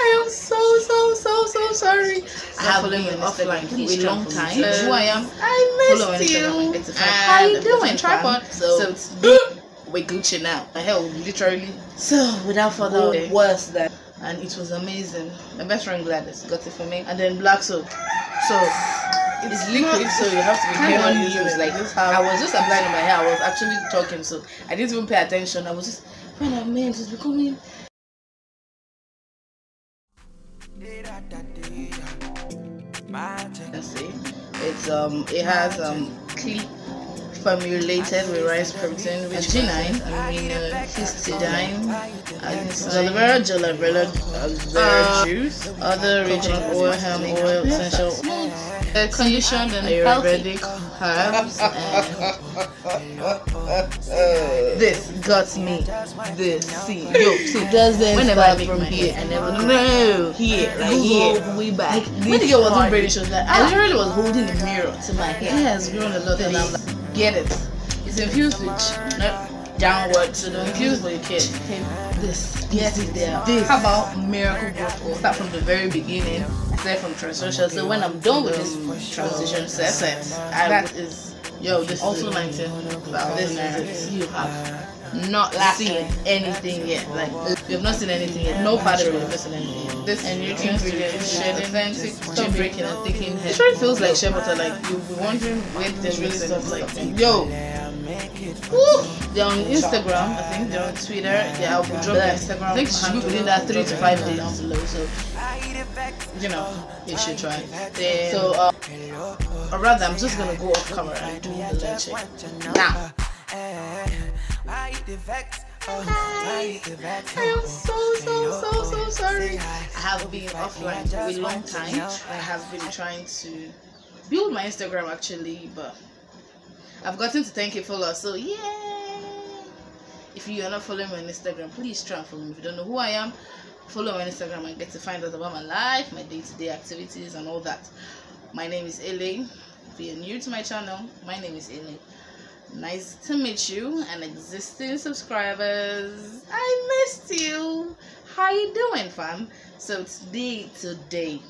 I am so sorry. I have been offline for a long time. Who I am? I missed you. How you doing, tripod? So we're Gucci now. My hair literally. So without further ado, worse than, and it was amazing. My best friend Gladys got it for me, and then black soap. So it's liquid, so you have to be careful using it. Like I was just applying my hair. I was actually talking, so I didn't even pay attention. I was just when I meant it was becoming. Let's see. It has clip formulated with rice protein with G9, histidine, aloe vera juice, other region oil, hemp oil, essential conditioned and Ayurvedic herbs. This got me. This see whenever I make my hair, I never know here like here we back. When the girl was doing British, was like I literally was holding the mirror to my hair. It has grown a lot, and I'm like, get it. It's infused with downward, so don't infuse for your kid. This, get it there. This. How about miracle growth? Start from the very beginning. I start from transition. So when I'm done with this transition set, that is this also 19. About this is you have not seen anything yet. Like you have not seen anything yet. No part of it, you have not seen anything yet. This and your ingredients, shedding, stop breaking and thinking. It really feels like shea butter. Like you'll be wondering where there's really stuff like they're on Instagram, I think they're on Twitter. Yeah, I'll drop the Instagram. I think it should be within that 3 to 5 days down below. So you should try. So or rather, I'm just gonna go off camera and do the leg check now. I am so sorry. I have been offline for a long time. I have been trying to build my Instagram actually, but I've gotten to 10K followers. So yeah, if you are not following me on Instagram, please try and follow me. If you don't know who I am, follow me on Instagram and get to find out about my life, my day-to-day activities and all that. My name is Ele. If you're new to my channel, my name is Ele. Nice to meet you and existing subscribers. I missed you. How you doing, fam? So today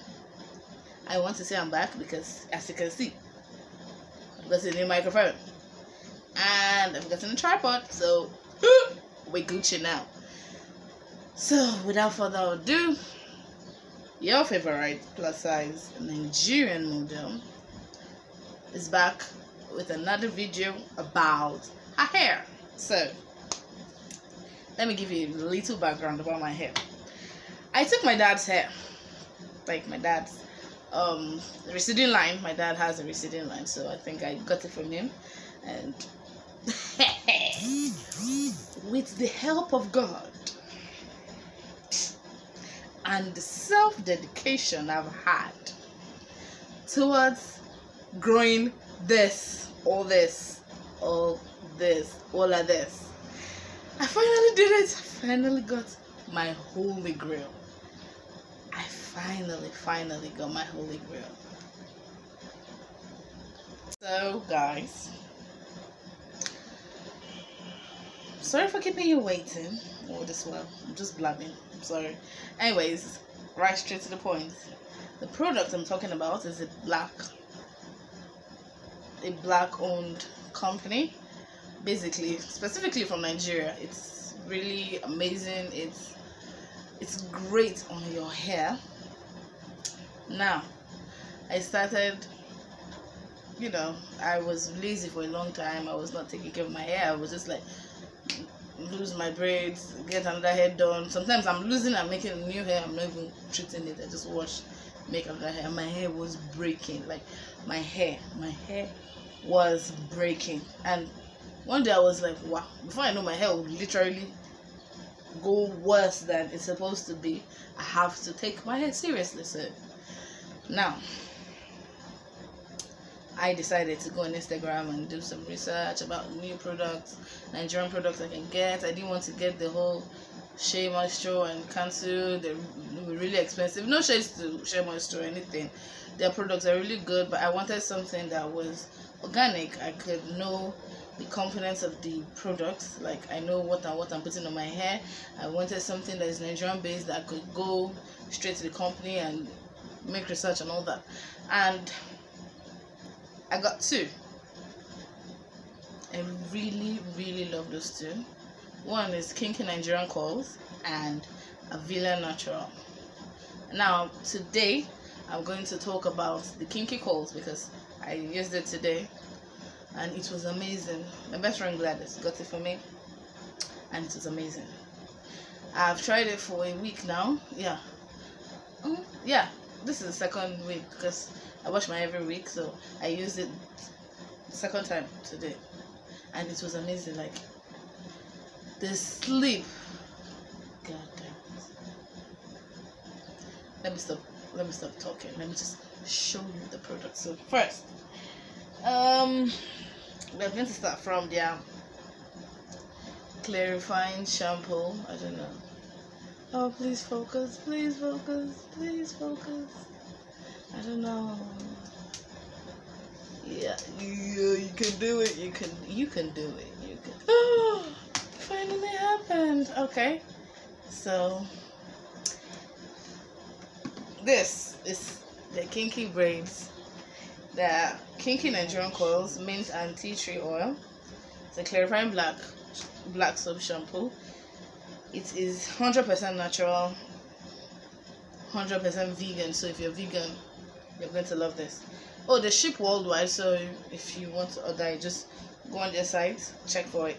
I want to say I'm back because as you can see, I've got a new microphone and I've got a tripod, so we're Gucci now. So without further ado, your favorite plus size Nigerian model is back with another video about her hair. So let me give you a little background about my hair. I took my dad's hair, like my dad's receding line. My dad has a receding line, so I think I got it from him, and with the help of God and the self-dedication I've had towards growing this, all of this, I finally did it. I finally got my holy grail. I finally got my holy grail. So guys, sorry for keeping you waiting all this while. I'm just blabbing. I'm sorry. Anyways, right straight to the point. The product I'm talking about is a black owned company, basically specifically from Nigeria. It's really amazing. It's great on your hair. Now I started, I was lazy for a long time. I was not taking care of my hair. I was just like lose my braids, get another hair done. Sometimes I'm losing and making a new hair. I'm not even treating it. I just wash, make another hair. My hair was breaking. Like my hair was breaking. And one day I was like, wow, before I know, my hair would literally go worse than it's supposed to be. I have to take my hair seriously. So now I decided to go on Instagram and do some research about new products, Nigerian products I can get. I didn't want to get the whole shea moisture and cancel. They were really expensive. No shades to shea moisture or anything. Their products are really good, but I wanted something that was organic. I could know the components of the products. Like, I know what I'm putting on my hair. I wanted something that is Nigerian based, that I could go straight to the company and make research and all that. And I got two. I really love those two. One is Kinky Nigerian Curls and Avila Natural. Now today I'm going to talk about the Kinky Curls because I used it today and it was amazing. My best friend Gladys got it for me and it was amazing. I've tried it for a week now. Yeah, this is the second week because I wash my hair every week, so I used it the second time today and it was amazing. Like, the sleep, god damn it. Let me stop talking. Let me just show you the product. So first, we're going to start from their clarifying shampoo. I don't know. Oh, please focus, please focus, please focus. I don't know. Yeah, you can do it. You can do it. You can. Oh, finally happened. Okay, so this is the Kinky braids, the Kinky Nigerian Curls, mint and tea tree oil. It's a clarifying black soap shampoo. It is 100% natural, 100% vegan. So if you're vegan, you're going to love this. Oh, they ship worldwide, so if you want to order it, just go on their site, check for it.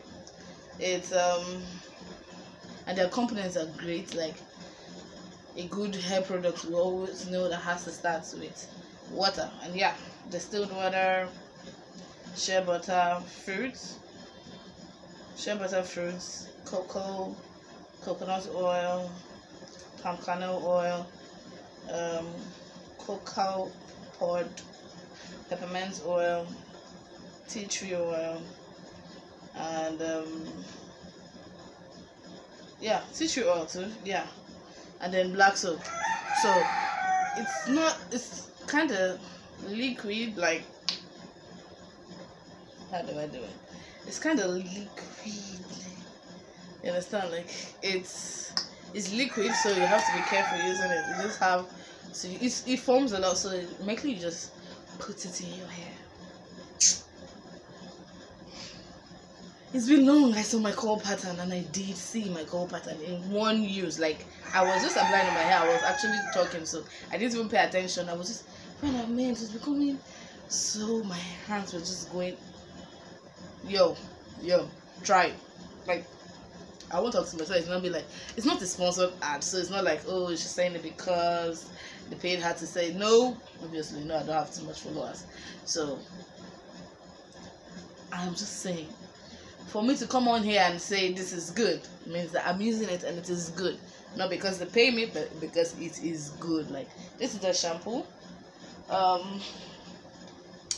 It's and their components are great. Like, a good hair product we always know that has to start with water, and yeah, distilled water, shea butter, fruits, cocoa, coconut oil, palm kernel oil, cocoa pod, peppermint oil, tea tree oil, and yeah, tea tree oil too, yeah, and then black soap. So it's kind of liquid, like, how do I do it? It's kind of liquid, you understand? Like, it's liquid, so you have to be careful using it. You just have, so it forms a lot, so make sure you just put it in your hair. It's been long I saw my curl pattern, and I did see my curl pattern in one use. Like, I was just applying in my hair, I was actually talking, so I didn't even pay attention. I was just, when I meant, it was becoming, so my hands were just going, yo, try it. Like, I won't talk to myself. It's not be like, it's not a sponsored ad, so it's not like, oh, she's saying it because they paid her to say. No, obviously, no, I don't have too much followers. So I'm just saying, for me to come on here and say this is good means that I'm using it and it is good, not because they pay me, but because it is good. Like, this is the shampoo.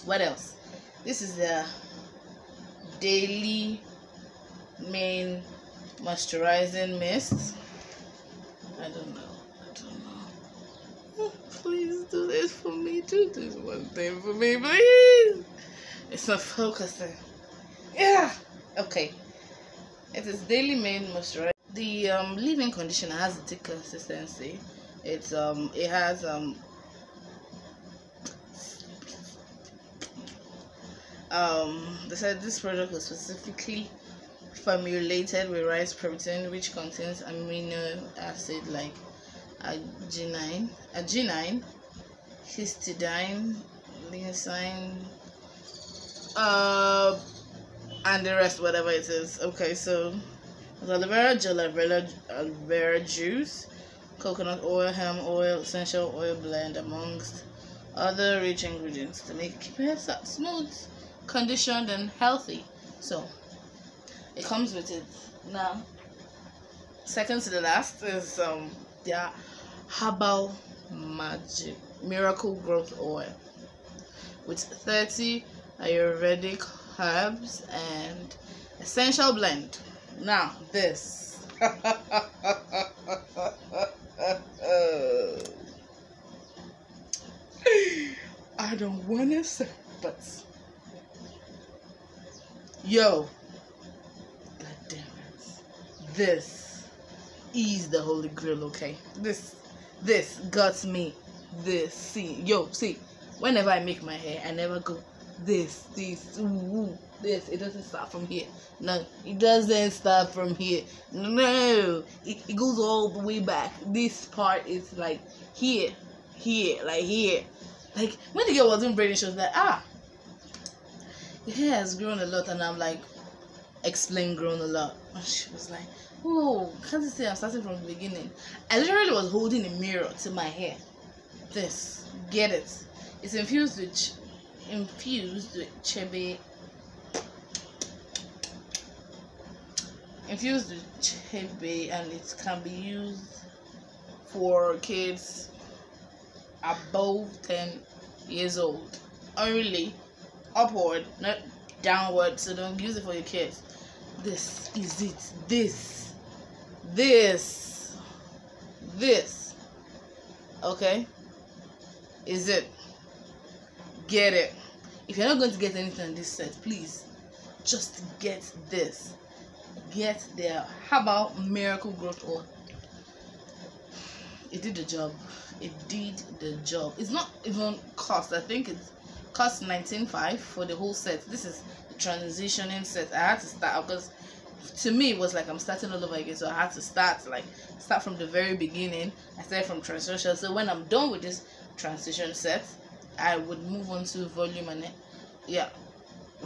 What else? This is the daily main moisturizing mist. I don't know. Please do this for me. Do this one thing for me, please. It's not focusing. Yeah. Okay. It is daily main moisturizer. The leave-in conditioner has a thick consistency. It has they said this product was specifically formulated with rice protein, which contains amino acid like arginine, histidine, leucine, and the rest, whatever it is. Okay, so aloe vera gel, aloe vera juice, coconut oil, hemp oil, essential oil blend, amongst other rich ingredients to keep your hair smooth, conditioned, and healthy. So it comes with it. Now, second to the last is their herbal magic miracle growth oil with 30 Ayurvedic herbs and essential blend. Now this I don't want to say, but Yo, god damn it, this is the holy grail. Okay, this got me. This, see, yo, see, whenever I make my hair, I never go this, ooh, this. It doesn't start from here. No, it doesn't start from here. No, it goes all the way back. This part is like here, like here. Like when the girl was doing braiding, she was like, your hair has grown a lot, and I'm like, explain grown a lot. And she was like, oh, can't you see I'm starting from the beginning? I literally was holding a mirror to my hair. This, get it? It's infused with chebe. Infused with chebe, and it can be used for kids above 10 years old. Only upward, not downward, so don't use it for your kids. This is it. This okay, is it. Get it. If you're not going to get anything on this set, please just get this. Get their herbal miracle growth oil. It did the job. It did the job. It's not even cost. I think it cost $19.5 for the whole set. This is the transitioning set. I had to start because to me it was like I'm starting all over again, so I had to start from the very beginning. I started from transition, so when I'm done with this transition set, I would move on to volume and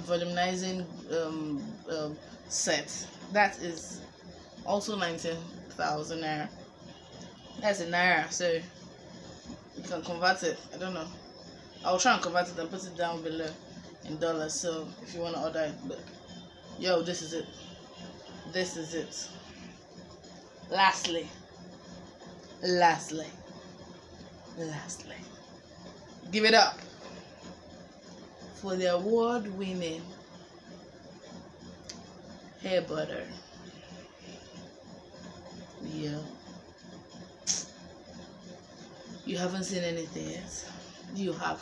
volumizing set. That is also 19,000 naira. That's in naira, so you can convert it. I don't know. I'll try and convert it and put it down below in dollars. So if you want to order it, but yo, this is it. This is it. Lastly, give it up for the award-winning hair butter. Yeah. You haven't seen anything yet. You have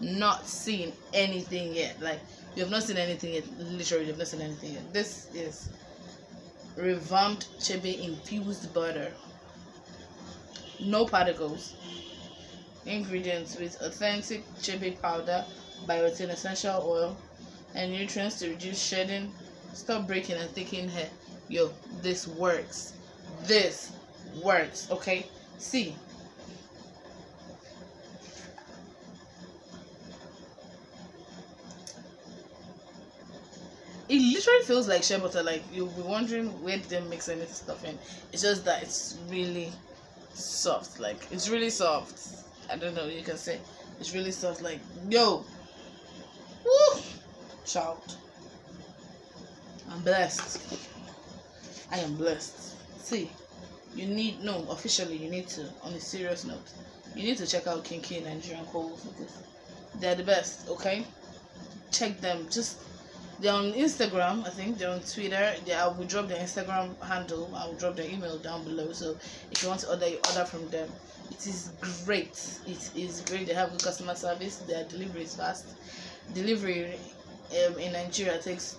not seen anything yet. Like, you have not seen anything yet. Literally, you have not seen anything yet. This is revamped chebe infused butter. No particles. Ingredients with authentic chebe powder, biotin essential oil, and nutrients to reduce shedding, stop breaking and thickening hair. Yo, this works. This works. Okay, see. It literally feels like shea butter. Like, you'll be wondering where did they mix any stuff in. It's just that it's really soft. Like, it's really soft. I don't know, you can say it's really soft. Like, yo, woo, shout. I'm blessed. I am blessed. See, you need, no, officially you need to, on a serious note, you need to check out Kinky Nigerian because they're the best. Okay, check them. Just, they're on Instagram, I think they're on Twitter. I will drop their Instagram handle. I will drop their email down below. So if you want to order, you order from them. It is great. It is great. They have good customer service. Their delivery is fast. Delivery in Nigeria takes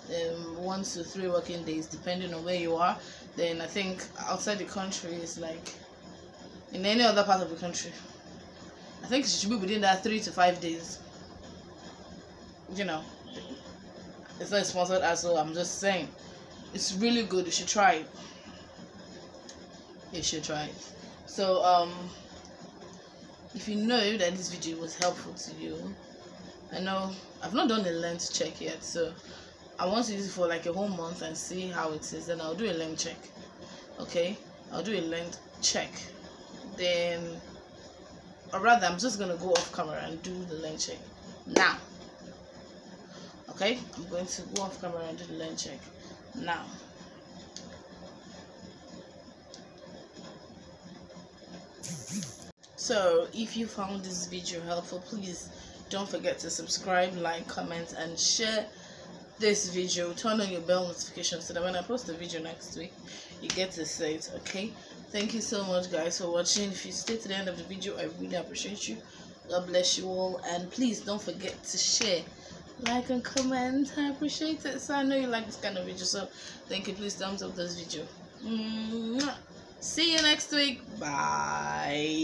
1 to 3 working days, depending on where you are. Then I think outside the country is like in any other part of the country, I think it should be within that 3 to 5 days. You know, it's not sponsored as well. I'm just saying, it's really good. You should try it. You should try it. So if you know that this video was helpful to you, I know I've not done a length check yet, so I want to use it for like a whole month and see how it is. Then I'll do a length check. Okay, I'll do a length check. Then, or rather, I'm just gonna go off camera and do the length check now. Okay, I'm going to go off camera and do the length check now. So if you found this video helpful, please don't forget to subscribe, like, comment, and share this video. Turn on your bell notification so that when I post a video next week, you get to see it. Okay, thank you so much guys for watching. If you stay to the end of the video, I really appreciate you. God bless you all, and please don't forget to share like and comment. I appreciate it. So I know you like this kind of video, so thank you. Please thumbs up this video. See you next week. Bye.